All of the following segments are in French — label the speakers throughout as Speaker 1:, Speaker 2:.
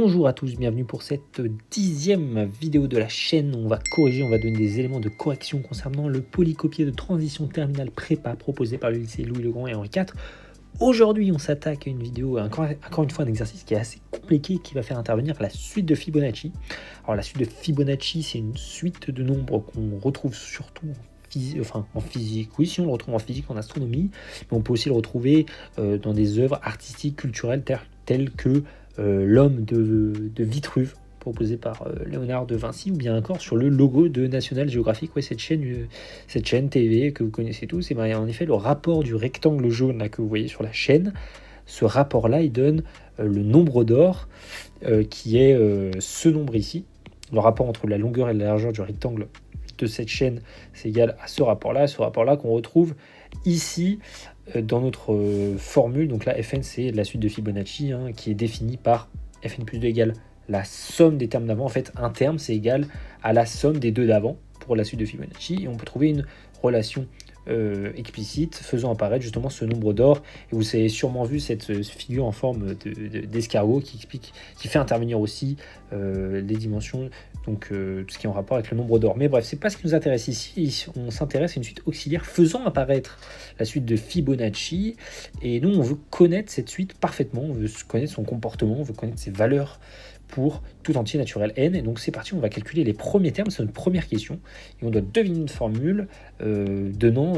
Speaker 1: Bonjour à tous, bienvenue pour cette 10e vidéo de la chaîne. On va corriger, on va donner des éléments de correction concernant le polycopier de transition terminale prépa proposé par le lycée Louis-le-Grand et Henri IV. Aujourd'hui, on s'attaque à une vidéo, encore une fois un exercice qui est assez compliqué, qui va faire intervenir la suite de Fibonacci. Alors la suite de Fibonacci, c'est une suite de nombres qu'on retrouve surtout en physique, oui, si on le retrouve en physique, en astronomie, mais on peut aussi le retrouver dans des œuvres artistiques, culturelles, telles que l'homme de Vitruve, proposé par Léonard de Vinci, ou bien encore sur le logo de National Geographic, ouais, cette chaîne TV que vous connaissez tous. Et bien, en effet, le rapport du rectangle jaune là, que vous voyez sur la chaîne, ce rapport-là, il donne le nombre d'or, qui est ce nombre ici. Le rapport entre la longueur et la largeur du rectangle de cette chaîne, c'est égal à ce rapport-là qu'on retrouve ici dans notre formule. Donc là, Fn, c'est la suite de Fibonacci, qui est définie par Fn plus 2 égale la somme des termes d'avant. En fait, un terme, c'est égal à la somme des deux d'avant pour la suite de Fibonacci. Et on peut trouver une relation explicite faisant apparaître justement ce nombre d'or. Et vous avez sûrement vu cette figure en forme d'escargot qui fait intervenir aussi les dimensions, donc tout ce qui est en rapport avec le nombre d'or. Mais bref, c'est pas ce qui nous intéresse ici. On s'intéresse à une suite auxiliaire faisant apparaître la suite de Fibonacci. Et nous, on veut connaître cette suite parfaitement. On veut connaître son comportement, on veut connaître ses valeurs pour tout entier naturel n. Et donc c'est parti, on va calculer les premiers termes, c'est notre première question. Et on doit deviner une formule donnant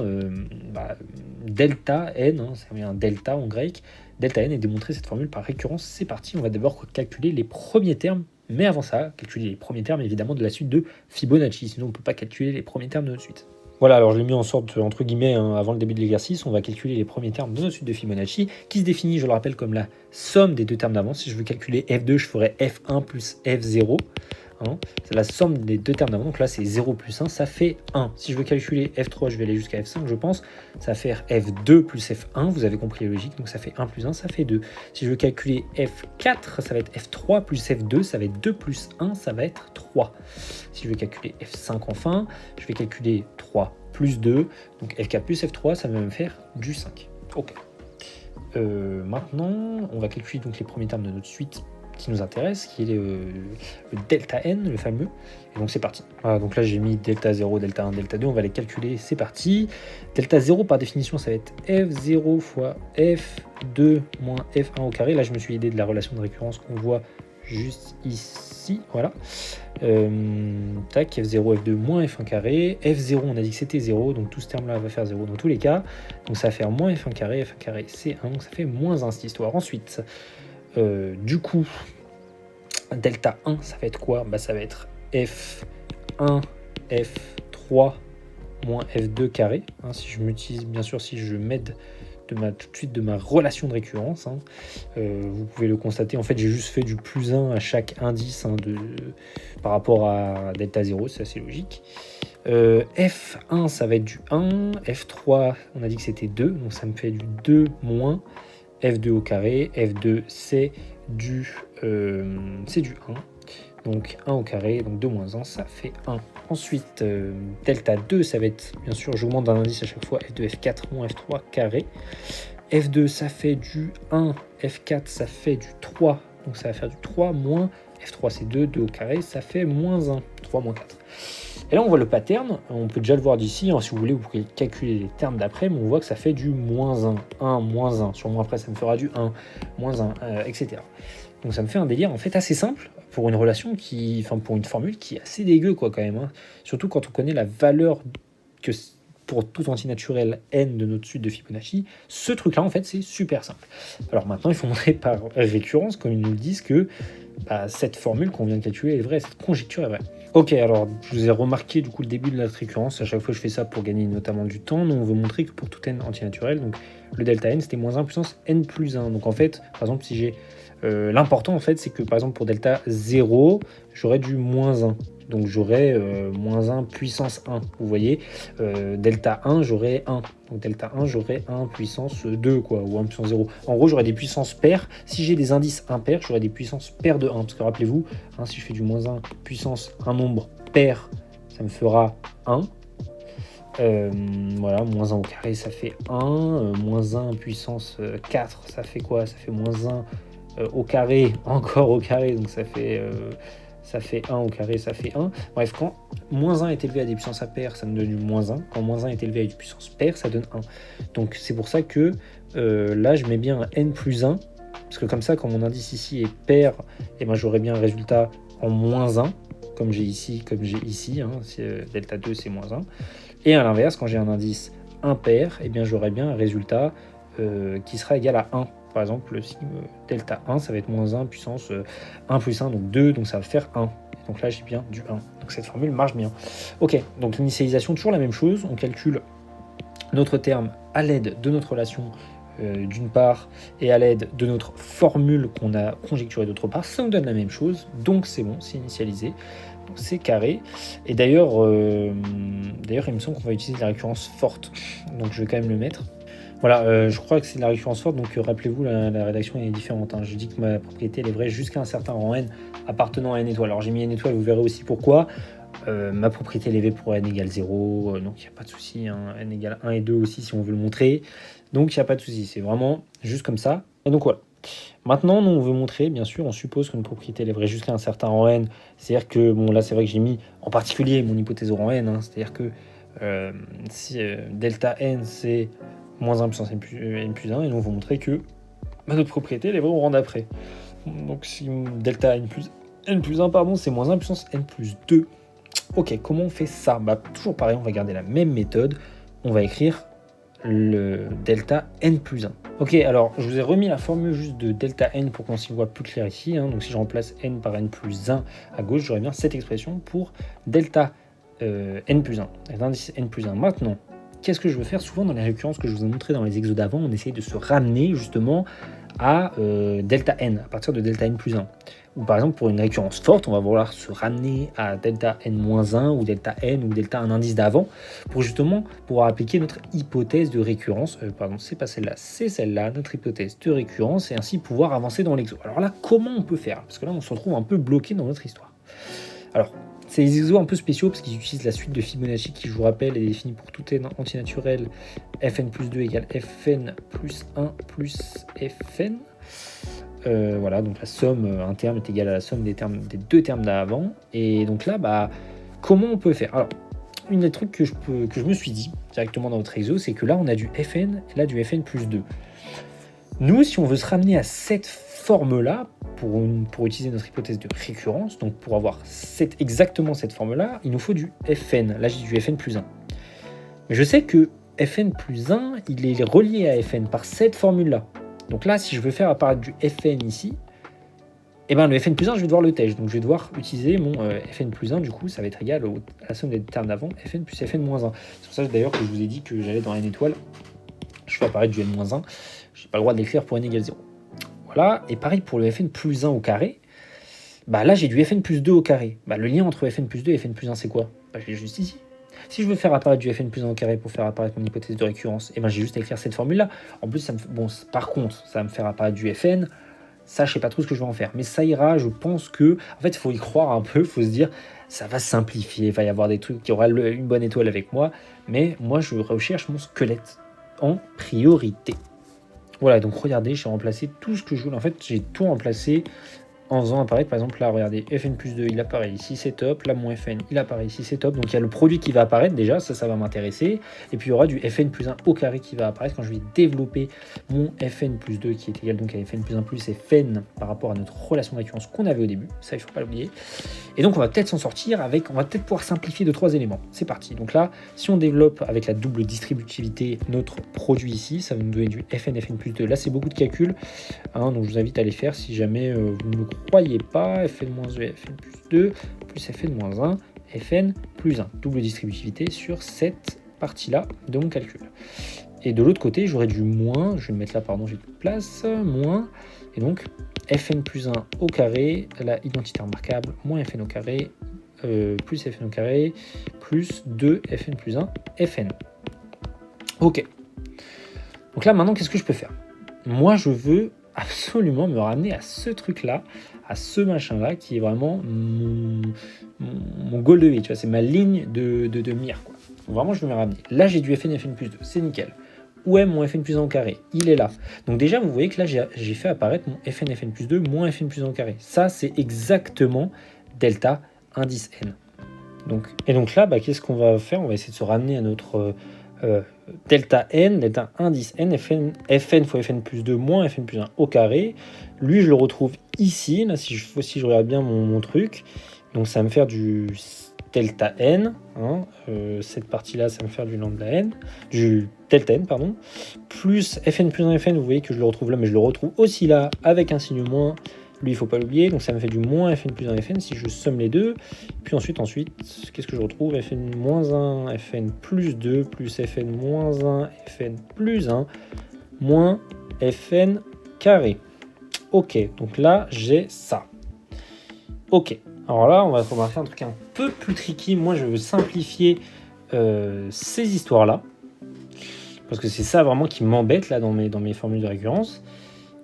Speaker 1: delta n, ça vient un delta en grec, delta n, et démontrer cette formule par récurrence. C'est parti, on va d'abord calculer les premiers termes, mais avant ça, calculer les premiers termes évidemment de la suite de Fibonacci, sinon on ne peut pas calculer les premiers termes de notre suite. Voilà, alors je l'ai mis en sorte, entre guillemets, avant le début de l'exercice. On va calculer les premiers termes de notre suite de Fibonacci, qui se définit, je le rappelle, comme la somme des deux termes d'avant. Si je veux calculer F2, je ferai F1 plus F0. C'est la somme des deux termes d'avant, donc là c'est 0 plus 1, ça fait 1. Si je veux calculer F3, je vais aller jusqu'à F5, je pense. Ça va faire F2 plus F1, vous avez compris la logique, donc ça fait 1 plus 1, ça fait 2. Si je veux calculer F4, ça va être F3 plus F2, ça va être 2 plus 1, ça va être 3. Si je veux calculer F5 enfin, je vais calculer 3 plus 2, donc F4 plus F3, ça va me faire du 5. Ok. Maintenant, on va calculer donc les premiers termes de notre suite qui nous intéresse, qui est le delta n, le fameux. Et donc c'est parti. Voilà, donc là j'ai mis delta 0, delta 1, delta 2, on va les calculer, c'est parti. Delta 0 par définition ça va être f0 fois f2 moins f1 au carré. Là je me suis aidé de la relation de récurrence qu'on voit juste ici, voilà. Tac, f0, f2 moins f1 carré. F0 on a dit que c'était 0, donc tout ce terme là va faire 0 dans tous les cas. Donc ça va faire moins f1 carré c'est 1, donc ça fait moins 1 cette histoire. Ensuite, du coup, delta 1, ça va être quoi? Ça va être F1, F3 moins F2 carré. Si je m'utilise, bien sûr, si je m'aide tout de suite de ma relation de récurrence. Vous pouvez le constater, en fait, j'ai juste fait du plus 1 à chaque indice par rapport à delta 0, c'est assez logique. F1, ça va être du 1. F3, on a dit que c'était 2, donc ça me fait du 2 moins F2 au carré. F2, c'est du 1. Donc 1 au carré, donc 2 moins 1, ça fait 1. Ensuite, delta 2, ça va être, bien sûr, j'augmente d'un indice à chaque fois, F2, F4 moins F3 carré. F2, ça fait du 1. F4, ça fait du 3. Donc ça va faire du 3 moins F3, c'est 2. 2 au carré, ça fait moins 1. 3 moins 4. Et là, on voit le pattern. On peut déjà le voir d'ici. Si vous voulez, vous pouvez calculer les termes d'après, mais on voit que ça fait du moins 1. 1, moins 1. Sûrement après, ça me fera du 1, moins 1, etc. Donc ça me fait un délire en fait assez simple pour une relation pour une formule qui est assez dégueu quand même. Surtout quand on connaît la valeur que pour tout entier naturel n de notre suite de Fibonacci, ce truc-là en fait c'est super simple. Alors maintenant il faut montrer par récurrence, comme ils nous le disent, que cette formule qu'on vient de calculer est vraie, cette conjecture est vraie. Ok, alors je vous ai remarqué du coup le début de la récurrence, à chaque fois je fais ça pour gagner notamment du temps. Nous on veut montrer que pour tout n entier naturel, donc le delta n c'était moins 1 puissance n plus 1. Donc en fait, par exemple si j'ai l'important en fait c'est que par exemple pour delta 0, j'aurais du moins 1. Donc j'aurais moins 1 puissance 1, vous voyez. Delta 1, j'aurais 1. Donc delta 1, j'aurais 1 puissance 2, quoi, ou 1 puissance 0. En gros, j'aurais des puissances paires. Si j'ai des indices impairs, j'aurais des puissances paires de 1. Parce que rappelez-vous, si je fais du moins 1 puissance un nombre pair, ça me fera 1. Voilà, moins 1 au carré, ça fait 1. Moins 1 puissance 4, ça fait quoi? Ça fait moins 1 au carré, encore au carré, donc ça fait 1 au carré, ça fait 1. Bref, quand moins 1 est élevé à des puissances à pair, ça nous donne du moins 1. Quand moins 1 est élevé à des puissances paires, ça donne 1. Donc c'est pour ça que là, je mets bien un n plus 1, parce que comme ça, quand mon indice ici est pair, et ben, j'aurai bien un résultat en moins 1, comme j'ai ici, hein, delta 2, c'est moins 1. Et à l'inverse, quand j'ai un indice impair, et bien, j'aurai bien un résultat qui sera égal à 1. Par exemple, si delta 1, ça va être moins 1 puissance 1 plus 1, donc 2, donc ça va faire 1. Donc là, j'ai bien du 1. Donc cette formule marche bien. Ok, donc l'initialisation, toujours la même chose. On calcule notre terme à l'aide de notre relation d'une part et à l'aide de notre formule qu'on a conjecturée d'autre part. Ça nous donne la même chose, donc c'est bon, c'est initialisé. Donc c'est carré. Et d'ailleurs, il me semble qu'on va utiliser la récurrence forte. Donc je vais quand même le mettre. Voilà, je crois que c'est de la récurrence forte, donc rappelez-vous, la rédaction est différente. Hein. Je dis que ma propriété elle est vraie jusqu'à un certain rang n appartenant à n étoile. Alors j'ai mis n étoile, vous verrez aussi pourquoi. Ma propriété est élevée pour n égale 0, donc il n'y a pas de souci. Hein. N égale 1 et 2 aussi si on veut le montrer. Donc il n'y a pas de souci, c'est vraiment juste comme ça. Et donc voilà. Maintenant, nous, on veut montrer, bien sûr, on suppose qu'une propriété est vraie jusqu'à un certain rang n. C'est-à-dire que, bon, là, c'est vrai que j'ai mis en particulier mon hypothèse au rang n. Hein. C'est-à-dire que si delta n, c'est moins 1 puissance n plus 1, et nous, on va montrer que notre propriété elle est vraie au rang d'après. Donc, si delta n plus 1, pardon, c'est moins 1 puissance n plus 2. Ok, comment on fait ça? Bah, toujours pareil, on va garder la même méthode. On va écrire le delta n plus 1. Ok, alors je vous ai remis la formule juste de delta n pour qu'on s'y voit plus clair ici. Hein. Donc si je remplace n par n plus 1 à gauche, j'aurai bien cette expression pour delta n plus 1, l'indice n plus 1. Maintenant, qu'est-ce que je veux faire? Souvent dans les récurrences que je vous ai montré dans les exos d'avant, on essaye de se ramener justement à delta n, à partir de delta n plus 1. Ou par exemple pour une récurrence forte, on va vouloir se ramener à delta n-1 ou delta n ou delta un indice d'avant pour justement pouvoir appliquer notre hypothèse de récurrence. Pardon, c'est pas celle-là, c'est celle-là, notre hypothèse de récurrence, et ainsi pouvoir avancer dans l'exo. Alors là, comment on peut faire? Parce que là, on se retrouve un peu bloqué dans notre histoire. Alors, c'est des exos un peu spéciaux parce qu'ils utilisent la suite de Fibonacci qui, je vous rappelle, est définie pour tout n antinaturel. Fn plus 2 égale Fn plus 1 plus Fn. Voilà, donc la somme, un terme est égale à la somme des deux termes d'avant. Et donc là, bah, comment on peut faire? Alors, une des trucs que je me suis dit directement dans notre exo, c'est que là, on a du Fn et là, du Fn plus 2. Nous, si on veut se ramener à cette forme-là, pour utiliser notre hypothèse de récurrence, donc pour avoir exactement cette forme-là, il nous faut du Fn. Là, j'ai du Fn plus 1. Mais je sais que Fn plus 1, il est relié à Fn par cette formule-là. Donc là, si je veux faire apparaître du Fn ici, et ben le Fn plus 1, je vais devoir le tège. Donc je vais devoir utiliser mon Fn plus 1, du coup, ça va être égal à la somme des termes d'avant, Fn plus Fn moins 1. C'est pour ça d'ailleurs que je vous ai dit que j'allais dans n étoile. Je fais apparaître du n moins 1. Je n'ai pas le droit de l'écrire pour n égale 0. Voilà, et pareil pour le Fn plus 1 au carré. Bah là, j'ai du Fn plus 2 au carré. Bah, le lien entre Fn plus 2 et Fn plus 1, c'est quoi? Bah, je l'ai juste ici. Si je veux faire apparaître du Fn plus 1 au carré pour faire apparaître mon hypothèse de récurrence, et ben j'ai juste à écrire cette formule-là. En plus, par contre, ça va me faire apparaître du Fn. Ça, je sais pas trop ce que je vais en faire. Mais ça ira, je pense que... En fait, il faut y croire un peu, il faut se dire, ça va simplifier, il va y avoir des trucs qui aura une bonne étoile avec moi. Mais moi, je recherche mon squelette en priorité. Voilà, donc regardez, j'ai remplacé tout ce que je voulais. En fait, j'ai tout remplacé en faisant apparaître, par exemple, là, regardez, Fn plus 2, il apparaît ici, c'est top. Là, mon Fn, il apparaît ici, c'est top. Donc, il y a le produit qui va apparaître déjà, ça va m'intéresser. Et puis, il y aura du Fn plus 1 au carré qui va apparaître quand je vais développer mon Fn plus 2 qui est égal donc à Fn plus 1 plus Fn par rapport à notre relation de récurrence qu'on avait au début. Ça, il ne faut pas l'oublier. Et donc, on va peut-être s'en sortir avec, on va peut-être pouvoir simplifier de 3 éléments. C'est parti. Donc là, si on développe avec la double distributivité notre produit ici, ça va nous donner du Fn, Fn plus 2. Là, c'est beaucoup de calculs, hein, donc je vous invite à les faire si jamais vous ne me croyez pas. Fn-2, Fn plus 2, plus Fn-1, Fn plus 1. Double distributivité sur cette partie-là de mon calcul. Et de l'autre côté, j'aurai du moins, je vais le mettre là, pardon, j'ai plus de place, moins, et donc Fn plus 1 au carré, la identité remarquable, moins Fn au carré, plus Fn au carré, plus 2 Fn plus 1, Fn. Ok. Donc là, maintenant, qu'est-ce que je peux faire? Moi, je veux absolument me ramener à ce truc-là, à ce machin-là, qui est vraiment mon goal de vie, tu vois, c'est ma ligne de mire, quoi. Donc vraiment, je veux me ramener. Là, j'ai du Fn, Fn plus 2, c'est nickel. où est mon fn plus 1 au carré? Il est là. Donc déjà, vous voyez que là, j'ai fait apparaître mon fn plus 2 moins fn plus 1 au carré. Ça, c'est exactement delta indice n. Et donc là, qu'est-ce qu'on va faire? On va essayer de se ramener à notre delta indice n, fn fois fn plus 2 moins fn plus 1 au carré. Lui, je le retrouve ici, là, si je regarde bien mon truc. Donc ça va me faire du delta n, hein, cette partie-là, ça va me faire du lambda n, du delta n, pardon, plus fn plus 1 fn, vous voyez que je le retrouve là, mais je le retrouve aussi là, avec un signe moins, lui, il ne faut pas l'oublier, donc ça me fait du moins fn plus 1 fn, si je somme les deux, puis ensuite, qu'est-ce que je retrouve? Fn moins 1, fn plus 2, plus fn moins 1, fn plus 1, moins fn carré. Ok, donc là, j'ai ça. Ok. Alors là, on va remarquer un truc un peu plus tricky. Moi, je veux simplifier ces histoires-là. Parce que c'est ça vraiment qui m'embête là dans mes formules de récurrence.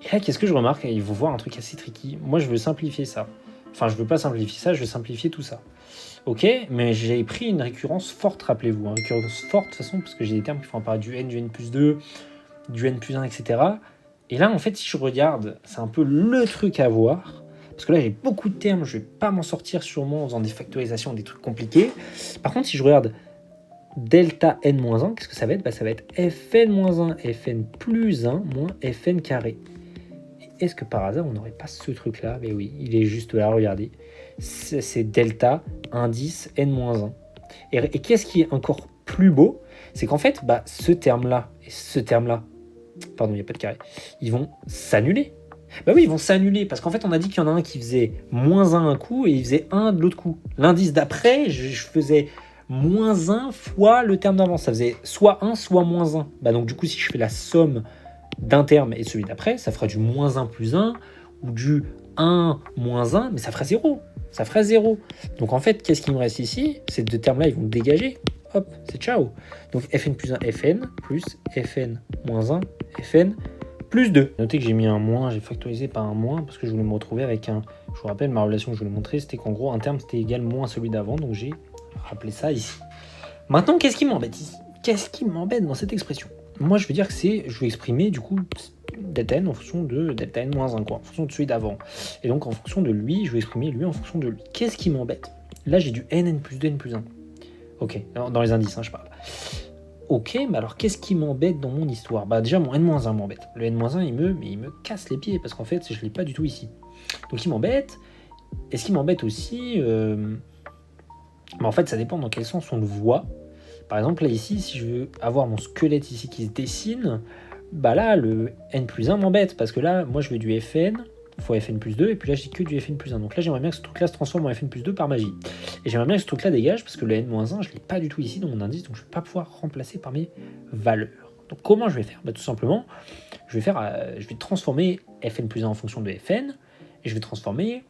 Speaker 1: Et là, qu'est-ce que je remarque? Il faut voir un truc assez tricky. Moi, je veux simplifier ça. Enfin, je veux pas simplifier ça, je veux simplifier tout ça. Ok, mais j'ai pris une récurrence forte, rappelez-vous. Une récurrence forte, de toute façon, parce que j'ai des termes qui font apparaître du n plus 2, du n plus 1, etc. Et là, en fait, si je regarde, c'est un peu le truc à voir. Parce que là, j'ai beaucoup de termes, je ne vais pas m'en sortir sûrement en faisant des factorisations, des trucs compliqués. Par contre, si je regarde delta n-1, qu'est-ce que ça va être? Ça va être fn-1, fn plus 1 moins fn carré. Est-ce que par hasard, on n'aurait pas ce truc-là? Mais oui, il est juste là, regardez. C'est delta indice n-1. Et qu'est-ce qui est encore plus beau? C'est qu'en fait, ce terme-là et ce terme-là, pardon, il n'y a pas de carré, ils vont s'annuler. Oui, ils vont s'annuler, parce qu'en fait, on a dit qu'il y en a un qui faisait moins 1 un coup, et il faisait 1 de l'autre coup. L'indice d'après, je faisais moins 1 fois le terme d'avant. Ça faisait soit 1, soit moins 1. Donc du coup, si je fais la somme d'un terme et celui d'après, ça fera du moins 1 plus 1, ou du 1 moins 1, mais ça fera 0. Ça fera 0. Donc en fait, qu'est-ce qui me reste ici? Ces deux termes-là, ils vont dégager. Hop, c'est ciao. Donc fn plus 1, fn, plus fn moins 1, fn plus 2. Notez que j'ai mis un moins, j'ai factorisé par un moins parce que je voulais me retrouver avec un... Je vous rappelle, ma relation que je voulais montrer, c'était qu'en gros, un terme, c'était égal moins à celui d'avant. Donc j'ai rappelé ça ici. Maintenant, qu'est-ce qui m'embête ici? Qu'est-ce qui m'embête dans cette expression? Moi, je veux dire que je vais exprimer du coup delta n en fonction de delta n moins 1, quoi, en fonction de celui d'avant. Et donc, en fonction de lui, je vais exprimer lui en fonction de lui. Qu'est-ce qui m'embête? Là, j'ai du n plus 2, n plus 1. Ok, dans les indices, je parle. Ok, mais alors qu'est-ce qui m'embête dans mon histoire? Déjà, mon n-1 m'embête. Le n-1, il me casse les pieds, parce qu'en fait, je ne l'ai pas du tout ici. Donc il m'embête. Et ce qui m'embête aussi, en fait, ça dépend dans quel sens on le voit. Par exemple, là, ici, si je veux avoir mon squelette ici qui se dessine, là, le n plus 1 m'embête, parce que là, moi, je veux du fn fois fn plus 2, et puis là, j'ai que du fn plus 1. Donc là, j'aimerais bien que ce truc-là se transforme en fn plus 2 par magie. Et j'aimerais bien que ce truc-là dégage, parce que le n-1, je ne l'ai pas du tout ici dans mon indice, donc je ne vais pas pouvoir remplacer par mes valeurs. Donc comment je vais faire? Tout simplement, je vais transformer fn plus 1 en fonction de fn, et je vais transformer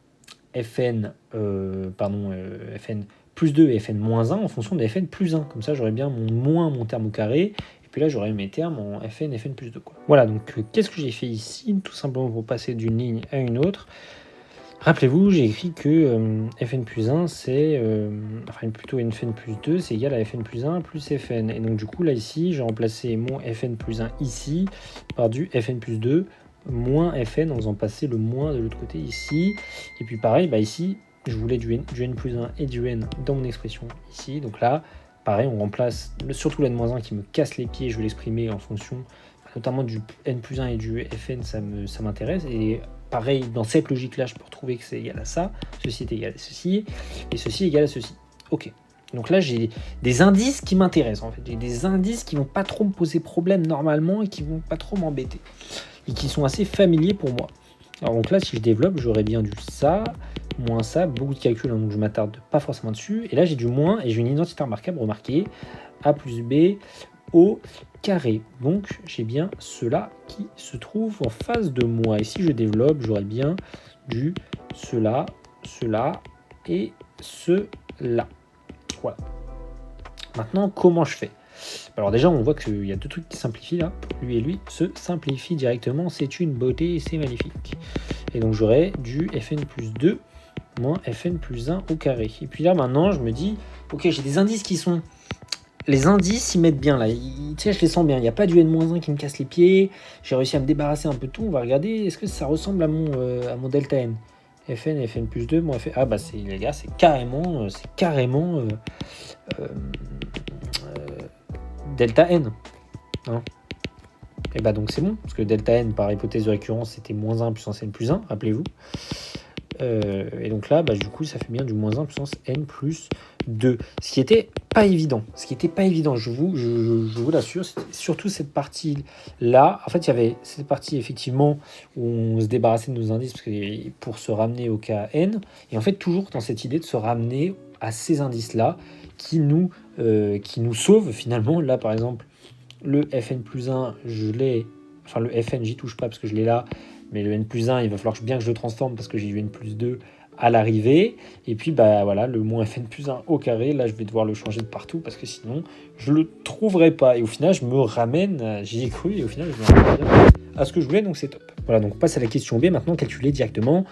Speaker 1: fn plus 2 et fn moins 1 en fonction de fn plus 1. Comme ça, j'aurai bien mon terme au carré, et puis là, j'aurai mes termes en fn plus 2. Voilà, donc qu'est-ce que j'ai fait ici? Tout simplement pour passer d'une ligne à une autre. Rappelez-vous, j'ai écrit que fn plus 1, c'est... plutôt fn plus 2, c'est égal à fn plus 1 plus fn. Et donc du coup, là, ici, j'ai remplacé mon fn plus 1 ici par du fn plus 2 moins fn en faisant passer le moins de l'autre côté ici. Et puis pareil, ici, je voulais du n plus 1 et du n dans mon expression ici. Donc là, pareil, on remplace surtout le n-1 qui me casse les pieds. Je vais l'exprimer en fonction notamment du n plus 1 et du fn, ça m'intéresse. Et pareil, dans cette logique-là, je peux retrouver que c'est égal à ça. Ceci est égal à ceci. Et ceci est égal à ceci. Ok. Donc là, j'ai des indices qui m'intéressent, en fait. J'ai des indices qui vont pas trop me poser problème normalement et qui vont pas trop m'embêter. Et qui sont assez familiers pour moi. Alors donc là, si je développe, j'aurais bien du ça, moins ça, beaucoup de calculs, donc je m'attarde pas forcément dessus. Et là, j'ai du moins, et j'ai une identité remarquable, remarquez, a plus b au carré. Donc, j'ai bien cela qui se trouve en face de moi. Et si je développe, j'aurai bien du cela, cela et cela. Voilà. Maintenant, comment je fais? Alors déjà, on voit qu'il y a deux trucs qui simplifient là. Lui et lui se simplifient directement. C'est une beauté et c'est magnifique. Et donc, j'aurai du fn plus 2 moins fn plus 1 au carré. Et puis là, maintenant, je me dis, ok, j'ai des indices qui sont les indices ils mettent bien là, tu sais, je les sens bien, il n'y a pas du N-1 qui me casse les pieds, j'ai réussi à me débarrasser un peu de tout, on va regarder, est-ce que ça ressemble à mon delta N. Fn plus 2, mon Fn... Ah bah c'est, les gars, c'est carrément delta N. Hein. Et bah donc c'est bon, parce que delta N par hypothèse de récurrence c'était moins 1 puissance N plus 1, rappelez-vous. Et donc là, bah, du coup, ça fait bien du moins 1 puissance N plus 2. Ce qui était pas évident. Je vous l'assure. C'était surtout cette partie-là. En fait, il y avait cette partie, effectivement, où on se débarrassait de nos indices pour se ramener au cas N. Et en fait, toujours dans cette idée de se ramener à ces indices-là qui nous sauvent, finalement. Là, par exemple, le Fn plus 1, je l'ai... Enfin, le Fn, j'y touche pas parce que je l'ai là. Mais le N plus 1, il va falloir bien que je le transforme parce que j'ai eu N plus 2 à l'arrivée. Et puis, bah voilà, le moins Fn plus 1 au carré, là, je vais devoir le changer de partout parce que sinon, je le trouverai pas. Et au final, je me ramène, j'y ai cru, et au final, je me ramène à ce que je voulais, donc c'est top. Voilà, donc on passe à la question B. Maintenant, calculer directement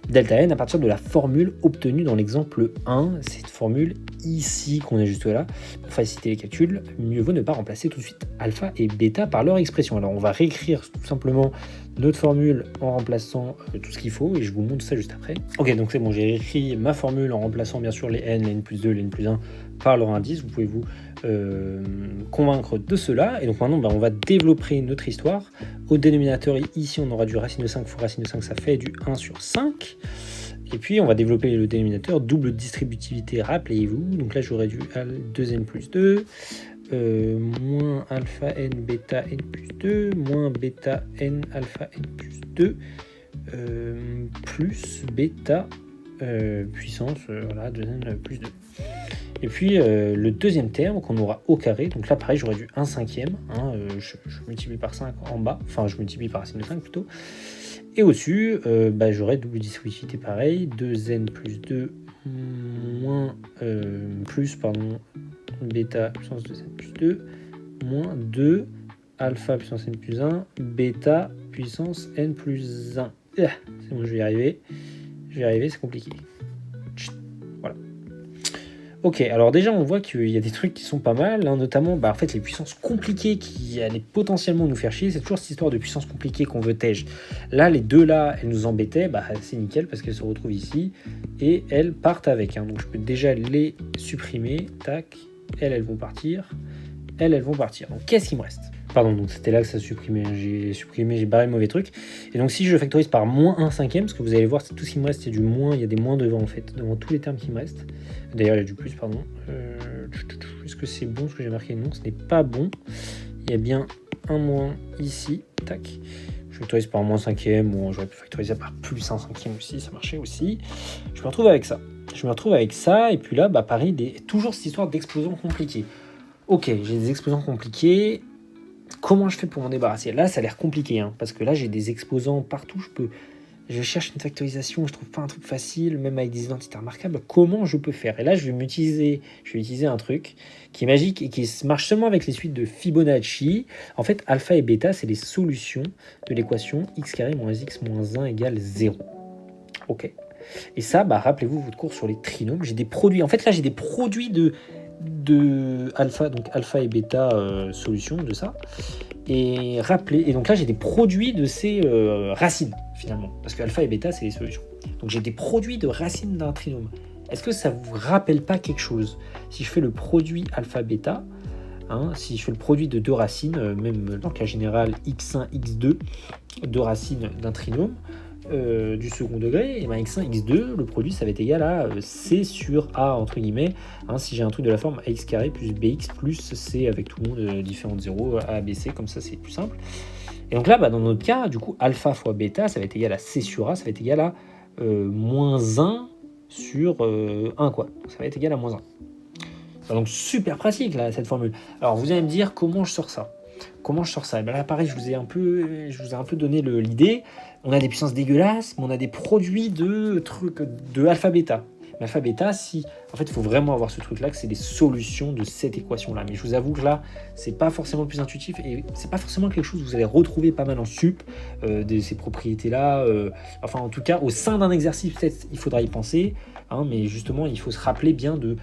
Speaker 1: delta N à partir de la formule obtenue dans l'exemple 1. Cette formule ici qu'on est juste là. Pour faciliter les calculs, mieux vaut ne pas remplacer tout de suite alpha et bêta par leur expression. Alors, on va réécrire tout simplement notre formule en remplaçant tout ce qu'il faut, et je vous montre ça juste après. Ok, donc c'est bon, j'ai écrit ma formule en remplaçant bien sûr les n, les n plus 2, les n plus 1 par leur indice. Vous pouvez vous convaincre de cela. Et donc maintenant, on va développer notre histoire. Au dénominateur, ici, on aura du racine de 5 fois racine de 5, ça fait du 1 sur 5. Et puis, on va développer le dénominateur, double distributivité, rappelez-vous. Donc là, j'aurais du 2n plus 2, moins alpha n bêta n plus 2, moins bêta n alpha n plus 2, plus bêta puissance, voilà, 2n plus 2. Et puis le deuxième terme qu'on aura au carré, donc là pareil j'aurais du 1 cinquième, hein, je multiplie par 5 en bas, enfin je multiplie par racine de 5 plutôt, et au-dessus j'aurais double distributivité pareil, 2n plus 2 moins bêta puissance 2n plus 2 moins 2 alpha puissance n plus 1 bêta puissance n plus 1. C'est bon, je vais y arriver, c'est compliqué. Voilà. Ok, alors déjà on voit qu'il y a des trucs qui sont pas mal, hein, notamment en fait les puissances compliquées qui allaient potentiellement nous faire chier. C'est toujours cette histoire de puissance compliquée qu'on veut tège. Là, les deux là, elles nous embêtaient, c'est nickel parce qu'elles se retrouvent ici et elles partent avec. Hein, donc je peux déjà les supprimer, tac, elles vont partir, elles vont partir. Donc qu'est-ce qui me reste ? Pardon, donc c'était là que ça supprimait, j'ai barré le mauvais truc. Et donc si je factorise par moins 1 cinquième, parce que vous allez voir, c'est tout ce qui me reste, c'est du moins, il y a des moins devant en fait, devant tous les termes qui me restent. D'ailleurs, il y a du plus, pardon. Est-ce que c'est bon ce que j'ai marqué ? Non, ce n'est pas bon. Il y a bien un moins ici, tac. Je factorise par moins cinquième, bon, j'aurais pu factoriser par plus 1 cinquième aussi, ça marchait aussi. Je me retrouve avec ça. Et puis là, pareil, toujours cette histoire d'explosion compliquée. Ok, j'ai des exposants compliqués. Comment je fais pour m'en débarrasser ? Là, ça a l'air compliqué, hein, parce que là, j'ai des exposants partout. Je cherche une factorisation, je trouve pas un truc facile, même avec des identités remarquables. Comment je peux faire ? Et là, je vais utiliser un truc qui est magique et qui marche seulement avec les suites de Fibonacci. En fait, alpha et bêta, c'est les solutions de l'équation x carré moins x moins 1 égale 0. Ok. Et ça, rappelez-vous votre cours sur les trinômes. J'ai des produits. En fait, là, j'ai des produits de alpha, donc alpha et bêta solution de ça, et donc là j'ai des produits de ces racines finalement, parce que alpha et bêta c'est les solutions, donc j'ai des produits de racines d'un trinôme. Est-ce que ça vous rappelle pas quelque chose si je fais le produit alpha bêta, hein, si je fais le produit de deux racines, même dans le cas général x1 x2, deux racines d'un trinôme du second degré, et x1, x2, le produit ça va être égal à c sur a entre guillemets, hein, si j'ai un truc de la forme ax carré plus bx plus c avec tout le monde différent de 0, a, b, c, comme ça c'est plus simple. Et donc là, dans notre cas, du coup, alpha fois bêta, ça va être égal à c sur a, ça va être égal à moins 1 sur 1, quoi. Donc, ça va être égal à moins 1. Donc super pratique là, cette formule. Alors vous allez me dire comment je sors ça. Et là pareil, je vous ai un peu donné l'idée. On a des puissances dégueulasses, mais on a des produits de trucs de alpha bêta. L'alpha bêta, si en fait il faut vraiment avoir ce truc là, que c'est des solutions de cette équation là. Mais je vous avoue que là c'est pas forcément le plus intuitif et c'est pas forcément quelque chose que vous allez retrouver pas mal en sup, de ces propriétés là. Enfin en tout cas au sein d'un exercice peut-être il faudra y penser, hein, mais justement il faut se rappeler bien de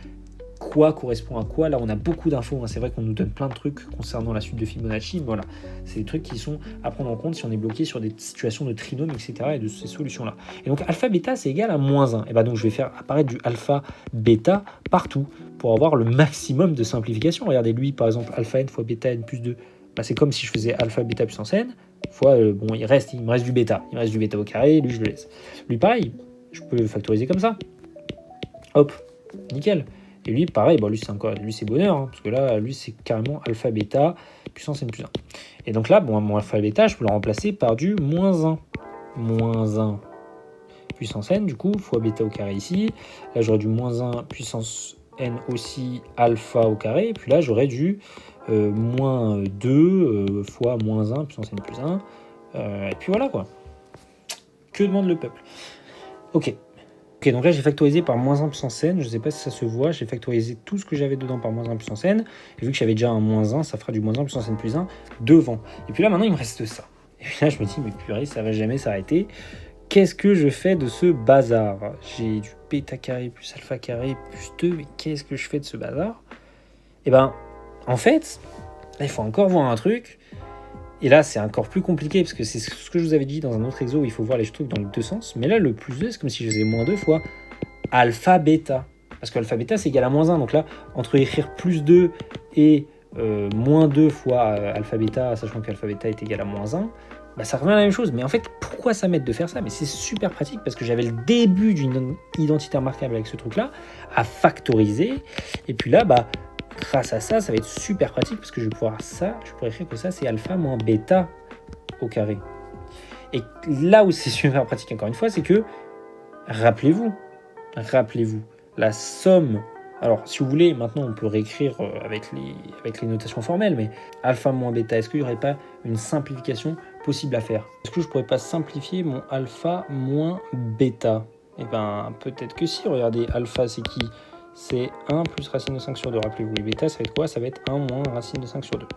Speaker 1: quoi correspond à quoi. Là, on a beaucoup d'infos. C'est vrai qu'on nous donne plein de trucs concernant la suite de Fibonacci. Mais voilà, c'est des trucs qui sont à prendre en compte si on est bloqué sur des situations de trinôme, etc. et de ces solutions-là. Et donc, alpha bêta, c'est égal à -1. Et donc, je vais faire apparaître du alpha bêta partout pour avoir le maximum de simplification. Regardez, lui, par exemple, alpha n fois bêta n plus 2. C'est comme si je faisais alpha bêta puissance n fois, il me reste du bêta. Il me reste du bêta au carré, lui, je le laisse. Lui, pareil, je peux le factoriser comme ça. Hop, nickel. Et lui, pareil, lui c'est bonheur, parce que là, lui, c'est carrément alpha bêta puissance n plus 1. Et donc là, mon alpha bêta, je peux le remplacer par du -1. -1 puissance n, du coup, fois bêta au carré ici. Là, j'aurais du -1 puissance n aussi alpha au carré. Et puis là, j'aurais du -2 fois -1 puissance n plus 1. Et puis voilà, quoi. Que demande le peuple? Ok, donc là j'ai factorisé par -1 puissance n, je ne sais pas si ça se voit, j'ai factorisé tout ce que j'avais dedans par -1 puissance n, et vu que j'avais déjà un -1, ça fera du -1 puissance n plus 1 devant. Et puis là maintenant il me reste ça. Et puis là je me dis, mais purée, ça va jamais s'arrêter. Qu'est-ce que je fais de ce bazar? J'ai du bêta carré plus alpha carré plus 2, mais qu'est-ce que je fais de ce bazar? Et ben, en fait, là il faut encore voir un truc. Et là, c'est encore plus compliqué, parce que c'est ce que je vous avais dit dans un autre exo, où il faut voir les trucs dans les deux sens. Mais là, le plus 2, c'est comme si je faisais -2 fois alpha bêta. Parce que alpha bêta, c'est égal à -1. Donc là, entre écrire plus 2 et -2 fois alpha bêta, sachant qu'alpha bêta est égal à -1, ça revient à la même chose. Mais en fait, pourquoi ça m'aide de faire ça? Mais c'est super pratique, parce que j'avais le début d'une identité remarquable avec ce truc-là, à factoriser. Et puis là, grâce à ça, ça va être super pratique parce que je vais pouvoir écrire que ça c'est alpha moins bêta au carré. Et là où c'est super pratique encore une fois, c'est que rappelez-vous, la somme. Alors si vous voulez, maintenant on peut réécrire avec les notations formelles, mais alpha moins bêta, est-ce qu'il n'y aurait pas une simplification possible à faire? Est-ce que je pourrais pas simplifier mon alpha moins bêta? Eh ben peut-être que si. Regardez, alpha c'est qui? C'est 1 plus racine de 5 sur 2, rappelez-vous. Et bêta, ça va être quoi? Ça va être 1 moins racine de 5 sur 2.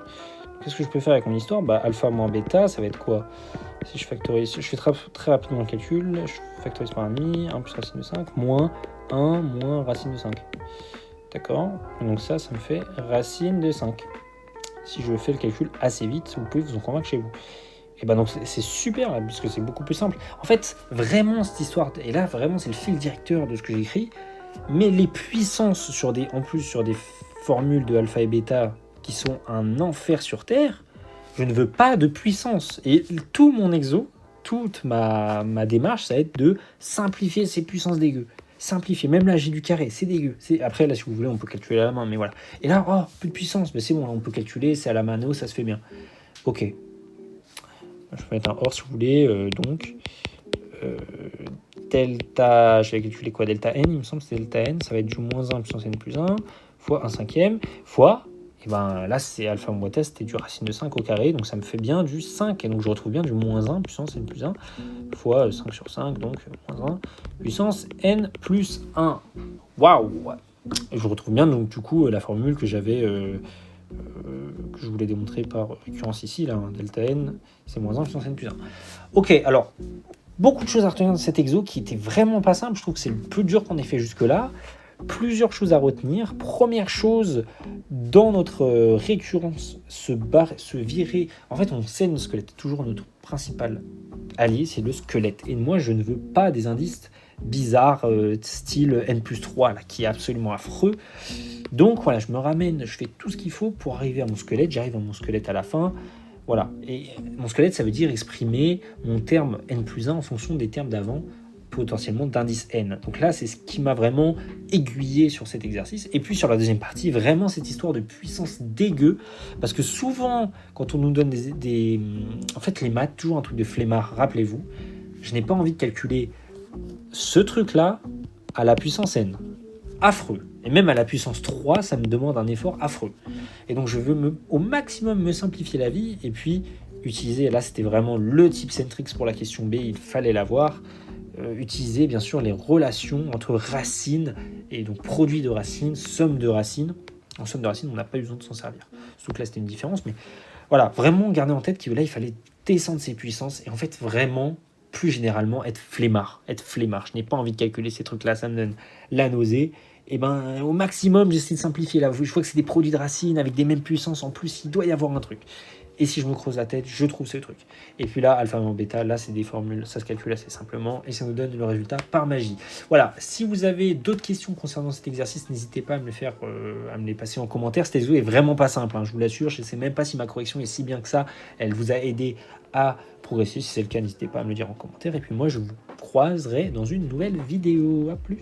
Speaker 1: Qu'est-ce que je peux faire avec mon histoire? Alpha moins bêta, ça va être quoi? Si je factorise, je fais très rapidement le calcul, je factorise par 1,5, 1 plus racine de 5, moins 1 moins racine de 5. D'accord? Donc ça me fait racine de 5. Si je fais le calcul assez vite, vous pouvez vous en convaincre chez vous. Et donc c'est super, là, puisque c'est beaucoup plus simple. En fait, vraiment, cette histoire, et là, vraiment, c'est le fil directeur de ce que j'écris. Mais les puissances sur des formules de alpha et bêta qui sont un enfer sur Terre, je ne veux pas de puissance. Et tout mon exo, toute ma démarche, ça va être de simplifier ces puissances dégueu. Simplifier. Même là, j'ai du carré, c'est dégueu. Après, là, si vous voulez, on peut calculer à la main, mais voilà. Et là, plus de puissance, mais c'est bon, là, on peut calculer, c'est à la mano, ça se fait bien. Ok. Je peux mettre un or si vous voulez, donc... delta, je vais calculer quoi? Delta n, il me semble que c'est delta n, ça va être du -1 puissance n plus 1 fois 1 cinquième fois, et là c'est alpha moins bêta, c'était du racine de 5 au carré, donc ça me fait bien du 5, et donc je retrouve bien du -1 puissance n plus 1 fois 5 sur 5, donc -1 puissance n plus 1. Waouh! Et je retrouve bien donc du coup la formule que j'avais, que je voulais démontrer par récurrence ici, là, delta n, c'est -1 puissance n plus 1. Ok, alors... beaucoup de choses à retenir dans cet exo qui était vraiment pas simple. Je trouve que c'est le plus dur qu'on ait fait jusque-là. Plusieurs choses à retenir. Première chose, dans notre récurrence, se virer. En fait, on sait que le squelette est toujours notre principal allié, c'est le squelette. Et moi, je ne veux pas des indices bizarres, style N+3, là, qui est absolument affreux. Donc voilà, je me ramène, je fais tout ce qu'il faut pour arriver à mon squelette. J'arrive à mon squelette à la fin. Voilà, et mon squelette, ça veut dire exprimer mon terme n+1 en fonction des termes d'avant, potentiellement d'indice n. Donc là, c'est ce qui m'a vraiment aiguillé sur cet exercice. Et puis sur la deuxième partie, vraiment cette histoire de puissance dégueu, parce que souvent, quand on nous donne en fait, les maths, toujours un truc de flemmard, rappelez-vous, je n'ai pas envie de calculer ce truc-là à la puissance n. Affreux. Et même à la puissance 3, ça me demande un effort affreux. Et donc je veux au maximum me simplifier la vie et puis utiliser, là c'était vraiment le type Centrix pour la question B, il fallait l'avoir, utiliser bien sûr les relations entre racines et donc produit de racines, somme de racines. En somme de racines, on n'a pas eu besoin de s'en servir. Surtout que là c'était une différence, mais voilà, vraiment garder en tête que là il fallait descendre ses puissances et en fait vraiment plus généralement être flemmard. Je n'ai pas envie de calculer ces trucs-là, ça me donne la nausée. Et ben, au maximum, j'essaie de simplifier là. Je vois que c'est des produits de racines avec des mêmes puissances en plus, il doit y avoir un truc. Et si je me creuse la tête, je trouve ce truc. Et puis là, alpha et bêta, là, c'est des formules, ça se calcule assez simplement et ça nous donne le résultat par magie. Voilà, si vous avez d'autres questions concernant cet exercice, n'hésitez pas à me le faire, à me les passer en commentaire. Cet exo est vraiment pas simple, hein, je vous l'assure. Je ne sais même pas si ma correction est si bien que ça. Elle vous a aidé à progresser. Si c'est le cas, n'hésitez pas à me le dire en commentaire. Et puis moi, je vous croiserai dans une nouvelle vidéo. À plus.